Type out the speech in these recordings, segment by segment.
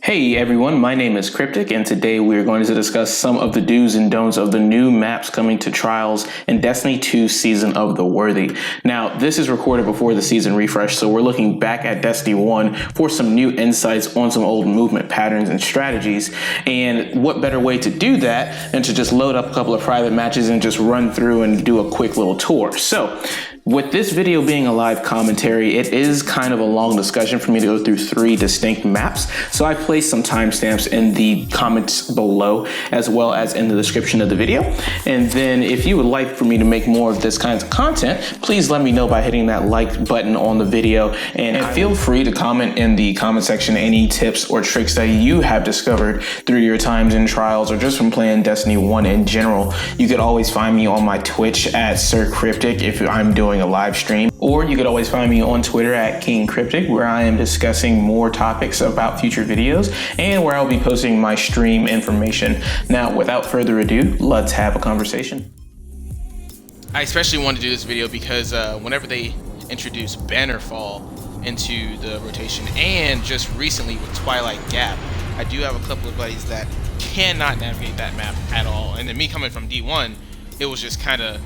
Hey everyone, my name is Cryptic, and today we are going to discuss some of the do's and don'ts of the new maps coming to Trials in Destiny 2 Season of the Worthy. Now, this is recorded before the season refresh, so we're looking back at Destiny 1 for some new insights on some old movement patterns and strategies. And what better way to do that than to just load up a couple of private matches and just run through and do a quick little tour. So, with this video being a live commentary, it is kind of a long discussion for me to go through 3 distinct maps. So I placed some timestamps in the comments below, as well as in the description of the video. And then if you would like for me to make more of this kind of content, please let me know by hitting that like button on the video. And feel free to comment in the comment section any tips or tricks that you have discovered through your times in Trials or just from playing Destiny 1 in general. You could always find me on my Twitch at Sir Cryptic if I'm doing a live stream, or you could always find me on Twitter at King Cryptic, where I am discussing more topics about future videos and where I'll be posting my stream information. Now, without further ado, let's have a conversation. I especially wanted to do this video because whenever they introduce Bannerfall into the rotation, and just recently with Twilight Gap, I do have a couple of buddies that cannot navigate that map at all. And then me coming from D1, it was just kind of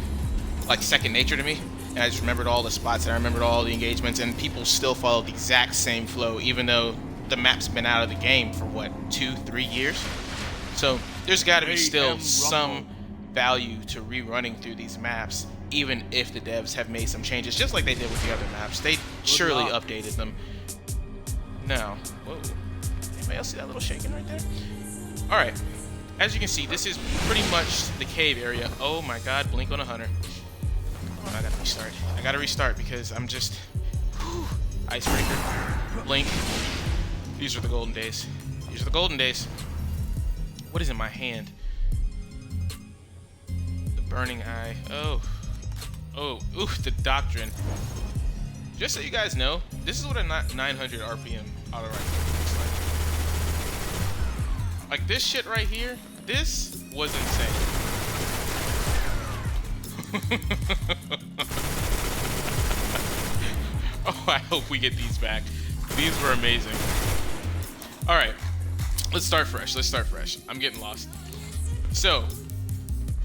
like second nature to me. And I just remembered all the spots and I remembered all the engagements, and people still follow the exact same flow, even though the map's been out of the game for what, 2-3 years? So there's got to be still some value to rerunning through these maps, even if the devs have made some changes, just like they did with the other maps. They surely updated them. Now, whoa, anybody else see that little shaking right there? All right, as you can see, this is pretty much the cave area. Oh my God, blink on a hunter. I gotta restart. I gotta restart because I'm just... Whew, icebreaker. Blink. These are the golden days. These are the golden days. What is in my hand? The burning eye. Oh. Oh. Ooh, the doctrine. Just so you guys know, this is what a 900 RPM auto rifle looks like. Like this shit right here, this was insane. Oh, I hope we get these back. These were amazing. All right, let's start fresh. Let's start fresh. I'm getting lost. So,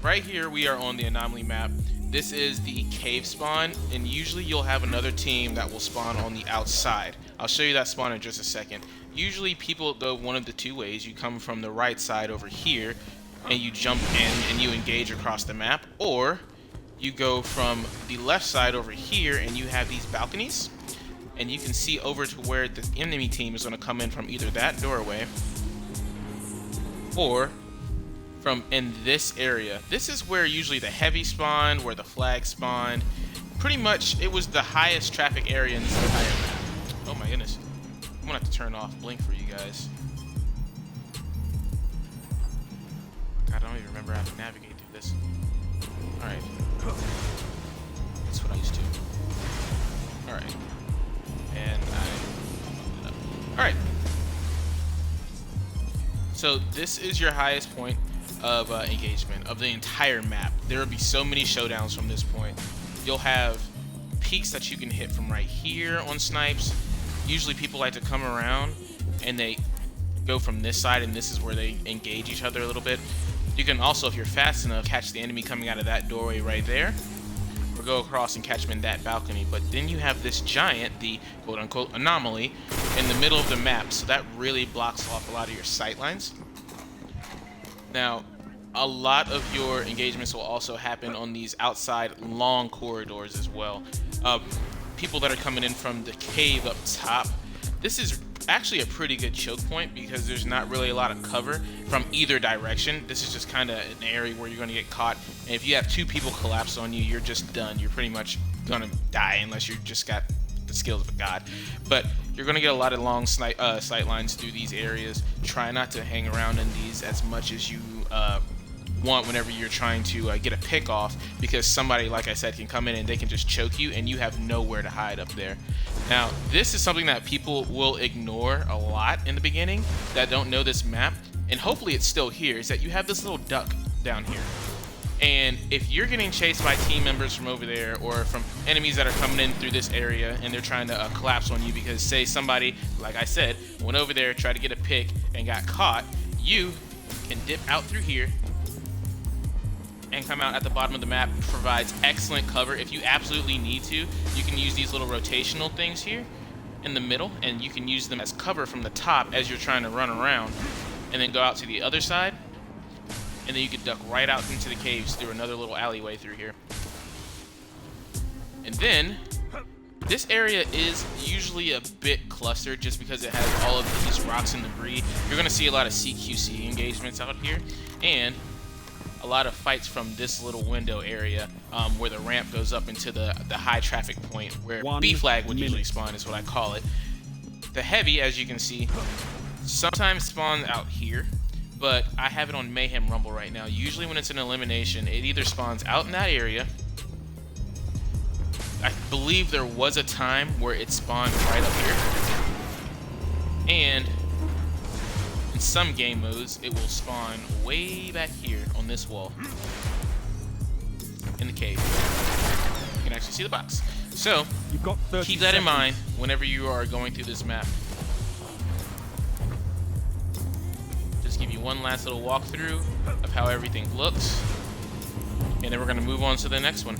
right here we are on the Anomaly map. This is the cave spawn, and usually you'll have another team that will spawn on the outside. I'll show you that spawn in just a second. Usually people go one of the two ways. You come from the right side over here, and you jump in and you engage across the map, or you go from the left side over here and you have these balconies, and you can see over to where the enemy team is going to come in from either that doorway or from in this area. This is where usually the heavy spawned, where the flag spawned. Pretty much it was the highest traffic area in this entire map. Oh my goodness. I'm gonna have to turn off blink for you guys. God, I don't even remember how to navigate through this. Alright. That's what I used to. Alright. And Alright. So this is your highest point of engagement of the entire map. There will be so many showdowns from this point. You'll have peaks that you can hit from right here on snipes. Usually people like to come around and they go from this side, and this is where they engage each other a little bit. You can also, if you're fast enough, catch the enemy coming out of that doorway right there, or go across and catch them in that balcony. But then you have this giant, the quote-unquote anomaly, in the middle of the map, so that really blocks off a lot of your sight lines. Now, a lot of your engagements will also happen on these outside long corridors as well. People that are coming in from the cave up top, this is actually a pretty good choke point because there's not really a lot of cover from either direction. This is just kind of an area where you're going to get caught, and if you have 2 people collapse on you, you're just done. You're pretty much going to die unless you just got the skills of a god. But you're going to get a lot of long sight lines through these areas. Try not to hang around in these as much as you want whenever you're trying to get a pick off, because somebody, like I said, can come in and they can just choke you and you have nowhere to hide up there. Now, this is something that people will ignore a lot in the beginning that don't know this map, and hopefully it's still here, is that you have this little duck down here. And if you're getting chased by team members from over there or from enemies that are coming in through this area and they're trying to collapse on you because, say, somebody, like I said, went over there, tried to get a pick and got caught, you can dip out through here and come out at the bottom of the map. Provides excellent cover. If you absolutely need to, you can use these little rotational things here in the middle, and you can use them as cover from the top as you're trying to run around, and then go out to the other side, and then you can duck right out into the caves through another little alleyway through here. And then this area is usually a bit clustered just because it has all of these rocks and debris. You're going to see a lot of CQC engagements out here, and a lot of fights from this little window area where the ramp goes up into the high traffic point where B flag would usually spawn, is what I call it. The heavy, as you can see, sometimes spawns out here, but I have it on Mayhem Rumble right now. Usually when it's an elimination, it either spawns out in that area. I believe there was a time where it spawned right up here, and in some game modes, it will spawn way back here on this wall in the cave. You can actually see the box. So keep that in mind whenever you are going through this map. Just give you one last little walkthrough of how everything looks, and then we're going to move on to the next one.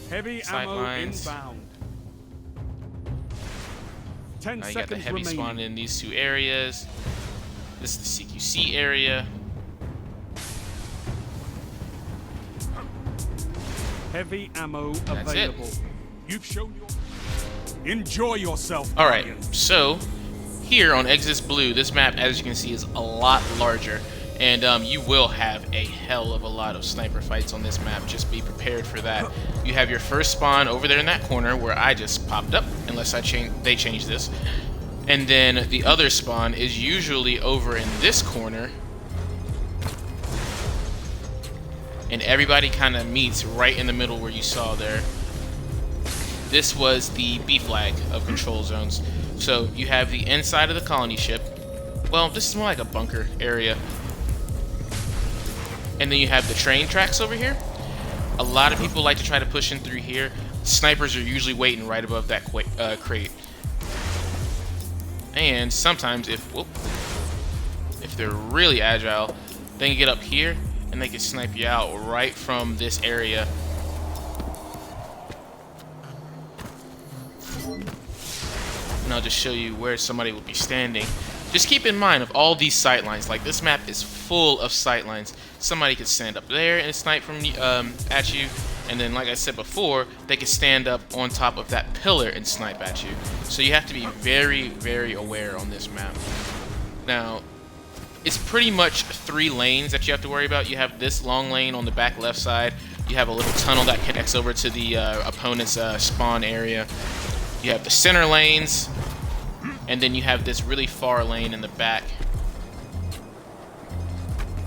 Heavy ammo inbound. 10 now you seconds got the heavy remaining. spawn in these two areas. This is the CQC area. Heavy ammo That's available. it. You've shown your... Enjoy yourself. Alright, Guardians. so here on Exodus Blue, this map, as you can see, is a lot larger. And you will have a hell of a lot of sniper fights on this map. Just be prepared for that. You have your first spawn over there in that corner where I just popped up, unless they change this. And then the other spawn is usually over in this corner. And everybody kind of meets right in the middle where you saw there. This was the B flag of control zones. So you have the inside of the colony ship. Well, this is more like a bunker area. And then you have the train tracks over here. A lot of people like to try to push in through here. Snipers are usually waiting right above that crate. And sometimes if they're really agile, they can get up here and they can snipe you out right from this area. And I'll just show you where somebody will be standing. Just keep in mind of all these sight lines. Like, this map is full of sight lines. Somebody could stand up there and snipe from at you, and then, like I said before, they could stand up on top of that pillar and snipe at you. So you have to be very, very aware on this map. Now, it's pretty much 3 lanes that you have to worry about. You have this long lane on the back left side. You have a little tunnel that connects over to the opponent's spawn area. You have the center lanes. And then you have this really far lane in the back.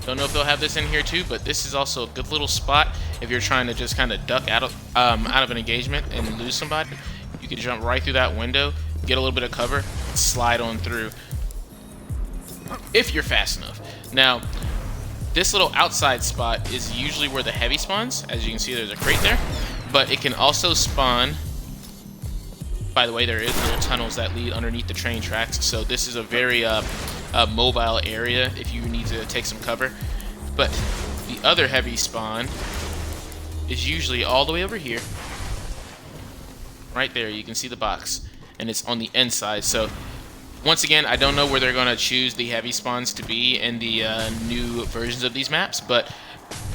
Don't know if they'll have this in here too, but this is also a good little spot if you're trying to just kind of duck out of an engagement and lose somebody. You can jump right through that window, get a little bit of cover, and slide on through if you're fast enough. Now, this little outside spot is usually where the heavy spawns. As you can see, there's a crate there, but it can also spawn. By the way, there is little tunnels that lead underneath the train tracks, so this is a very mobile area if you need to take some cover. But the other heavy spawn is usually all the way over here. Right there, you can see the box, and it's on the inside. So once again, I don't know where they're going to choose the heavy spawns to be in the new versions of these maps, but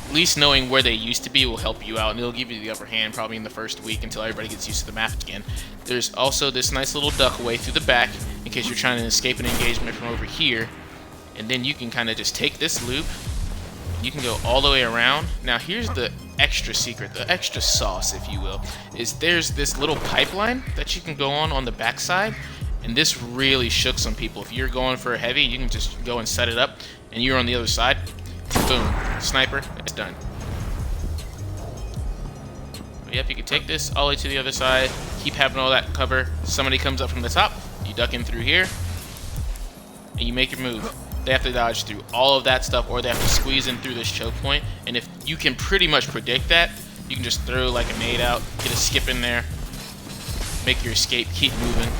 at least knowing where they used to be will help you out, and it'll give you the upper hand probably in the first week until everybody gets used to the map again. There's also this nice little duckaway through the back in case you're trying to escape an engagement from over here, and then you can kind of just take this loop. You can go all the way around. Now here's the extra secret, the extra sauce, if you will, is there's this little pipeline that you can go on the backside, and this really shook some people. If you're going for a heavy, you can just go and set it up, and you're on the other side. Boom, sniper, it's done. But yep, you can take this all the way to the other side, keep having all that cover. Somebody comes up from the top, you duck in through here, and you make your move. they have to dodge through all of that stuff, or they have to squeeze in through this choke point. And if you can pretty much predict that, you can just throw like a nade out, get a skip in there, make your escape, keep moving.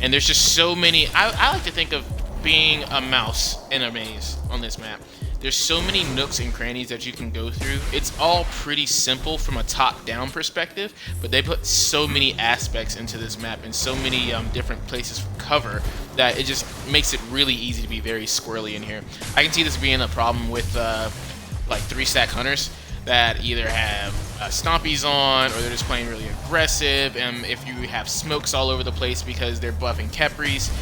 And there's just so many. I like to think of being a mouse in a maze on this map. There's so many nooks and crannies that you can go through. It's all pretty simple from a top-down perspective, but they put so many aspects into this map and so many different places for cover that it just makes it really easy to be very squirrely in here. I can see this being a problem with like 3-stack hunters that either have stompies on, or they're just playing really aggressive, and if you have smokes all over the place because they're buffing Kepris.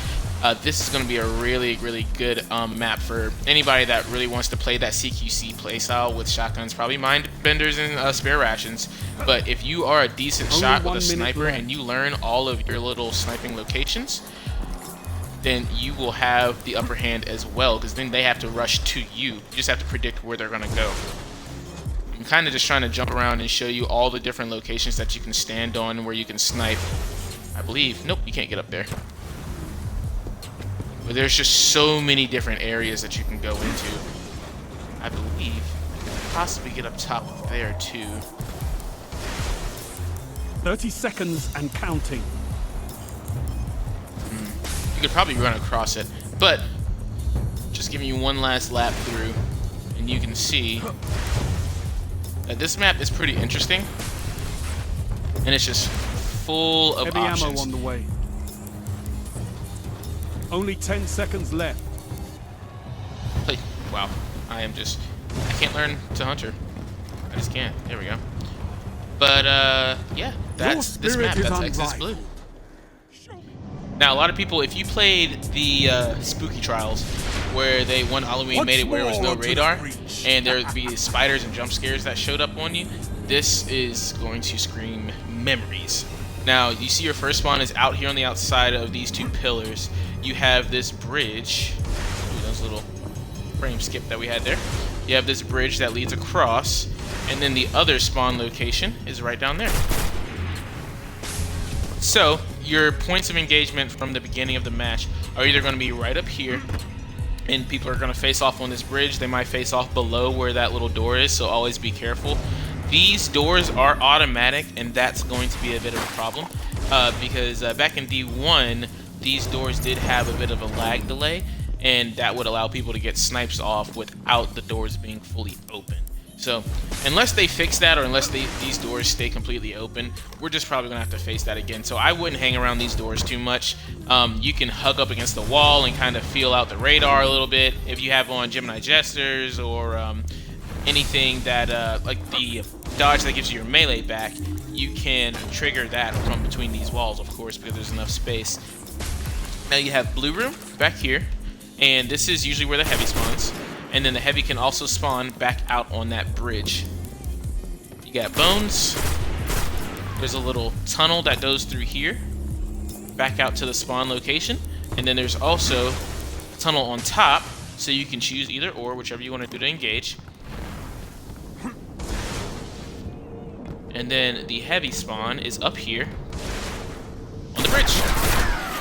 This is going to be a really, really good map for anybody that really wants to play that CQC playstyle with shotguns, probably mind benders and spare rations. But if you are a decent shot with a sniper and you learn all of your little sniping locations, then you will have the upper hand as well, because then they have to rush to you. You just have to predict where they're going to go. I'm kind of just trying to jump around and show you all the different locations that you can stand on where you can snipe. I believe, nope, you can't get up there. But there's just so many different areas that you can go into. I believe you can possibly get up top there too. 30 seconds and counting. You could probably run across it, but just giving you one last lap through, and you can see that this map is pretty interesting, and it's just full of Heavy options. ammo on the way. Only 10 seconds left. Like, wow, I can't learn to hunter. I just can't. There we go. But yeah, that's this map. That's Exodus Blue. Now, a lot of people, if you played the Spooky Trials, where they one Halloween made it where there was no radar, and there would be spiders and jump scares that showed up on you, this is going to scream memories. Now, you see your first spawn is out here on the outside of these two pillars. You have this bridge. Ooh, that was a little frame skip that we had there. You have this bridge that leads across, and then the other spawn location is right down there. So, your points of engagement from the beginning of the match are either going to be right up here, and people are going to face off on this bridge. They might face off below where that little door is, so always be careful. These doors are automatic, and that's going to be a bit of a problem because back in D1, these doors did have a bit of a lag delay, and that would allow people to get snipes off without the doors being fully open. So unless they fix that, or unless these doors stay completely open, we're just probably going to have to face that again. So I wouldn't hang around these doors too much. You can hug up against the wall and kind of feel out the radar a little bit. If you have on Gemini Jesters or anything that, like the dodge that gives you your melee back, you can trigger that from between these walls, of course, because there's enough space. Now you have Blue Room back here, and this is usually where the heavy spawns. And then the heavy can also spawn back out on that bridge. You got Bones. There's a little tunnel that goes through here, back out to the spawn location. And then there's also a tunnel on top, so you can choose either or, whichever you want to do to engage. And then the heavy spawn is up here on the bridge.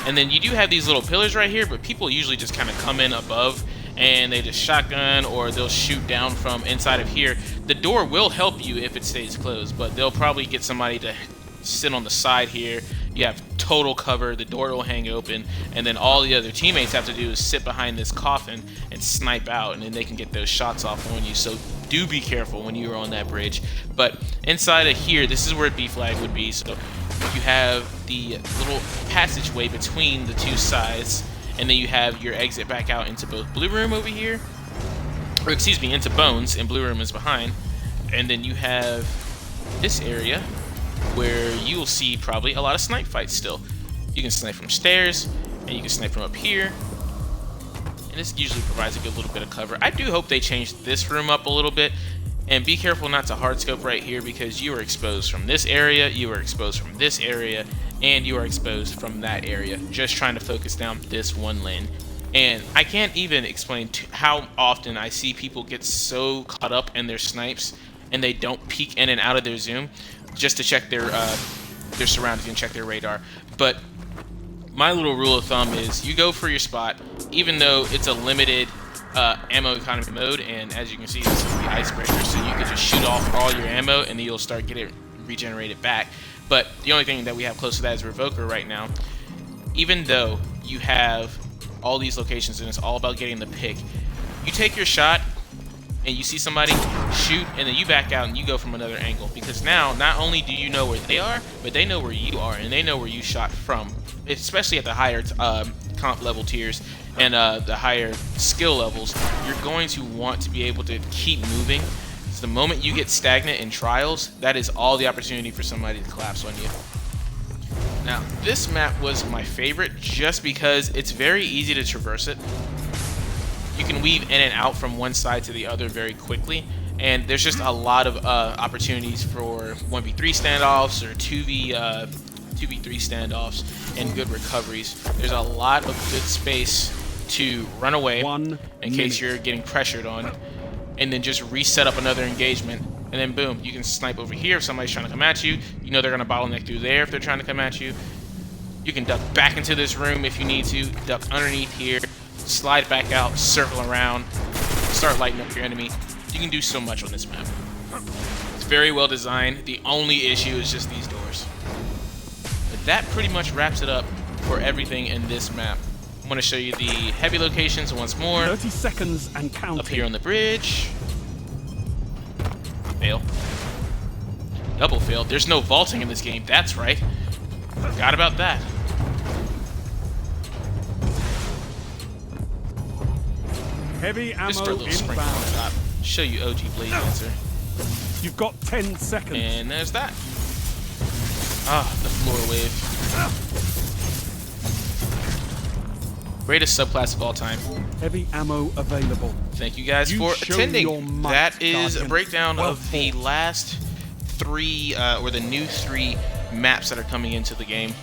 And then you do have these little pillars right here, but people usually just kind of come in above and they just shotgun, or they'll shoot down from inside of here. The door will help you if it stays closed, but they'll probably get somebody to sit on the side here. You have total cover, the door will hang open, and then all the other teammates have to do is sit behind this coffin and snipe out, and then they can get those shots off on you. So do be careful when you're on that bridge. But inside of here, this is where B flag would be. So you have the little passageway between the two sides, and then you have your exit back out into both Blue Room over here, or excuse me, into Bones, and Blue Room is behind. And then you have this area where you will see probably a lot of snipe fights still. You can snipe from stairs, and you can snipe from up here. And this usually provides a good little bit of cover. I do hope they change this room up a little bit. And be careful not to hardscope right here, because you are exposed from this area, you are exposed from this area, and you are exposed from that area. Just trying to focus down this one lane. And I can't even explain how often I see people get so caught up in their snipes and they don't peek in and out of their zoom just to check their surroundings and check their radar. But my little rule of thumb is you go for your spot, even though it's a limited ammo economy mode, and as you can see, this is the icebreaker, so you can just shoot off all your ammo and then you'll start getting regenerated back. But the only thing that we have close to that is Revoker right now. Even though you have all these locations and it's all about getting the pick, you take your shot and you see somebody shoot, and then you back out and you go from another angle, because now not only do you know where they are, but they know where you are and they know where you shot from, especially at the higher comp level tiers and the higher skill levels. You're going to want to be able to keep moving. So the moment you get stagnant in trials, that is all the opportunity for somebody to collapse on you. Now, this map was my favorite just because it's very easy to traverse it. You can weave in and out from one side to the other very quickly, and there's just a lot of opportunities for 1v3 standoffs or 2v3 standoffs and good recoveries. There's a lot of good space to run away in case you're getting pressured on, and then just reset up another engagement, and then boom, you can snipe over here if somebody's trying to come at you. You know they're going to bottleneck through there if they're trying to come at you. You can duck back into this room if you need to, duck underneath here, slide back out, circle around, start lighting up your enemy. You can do so much on this map. It's very well designed. The only issue is just these doors. But that pretty much wraps it up for everything in this map. I'm going to show you the heavy locations once more. 30 seconds and counting. Up here on the bridge. Fail. Double fail. There's no vaulting in this game. That's right. Forgot about that. Heavy ammo Just for a little sprinkle on inbound. top. Show you OG Blade Dancer. You've got 10 seconds. And there's that. Ah, the floor wave. Greatest subclass of all time. Heavy ammo available. Thank you guys You for show attending. your might, That is a Guardian. breakdown Well of the fought. last three, or the new 3 maps that are coming into the game.